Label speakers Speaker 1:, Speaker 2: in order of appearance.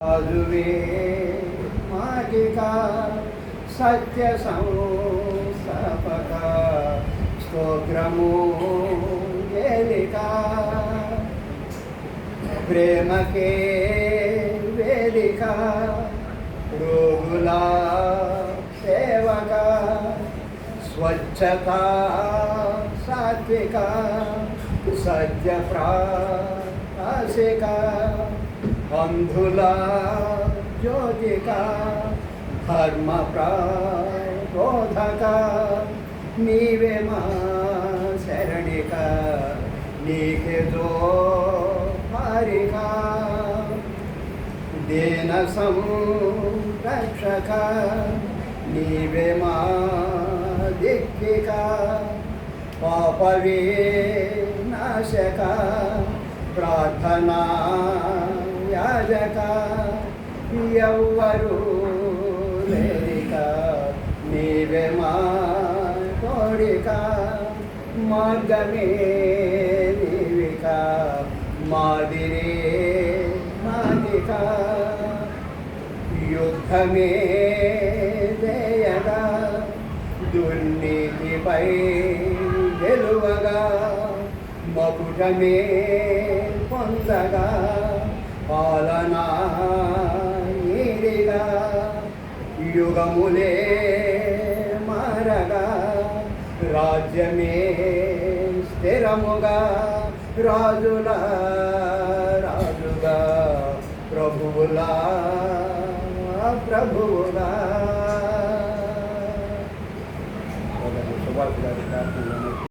Speaker 1: అదువే మాటిక సత్య సంస్థాపక స్తోత్రము వేదిక ప్రేమకే వేదిక రోగుల సేవక స్వచ్ఛత సాత్విక సత్య ప్రాసిక అంధుల జ్యోతిక ధర్మ ప్రబోధక నీవే మా శరణిక నీకే జోహారిక దీన సంరక్షక నీవే మా దిక్కిక పాప వినాశక ప్రార్థనా యాజక ఎవ్వరు లేరిక నీవే మా కోరిక మార్గమే నీవిక మాదిరే మాదిక యుద్ధమే జయగా దుర్నీతిపై గెలువగా మకుటమే పొందగా పాలనా నీరిగా యుగములే మారగా రాజ్యమే స్థిరముగా రాజుల రాజుగా ప్రభువుల ప్రభువుగా శుభాకాంక్షలు.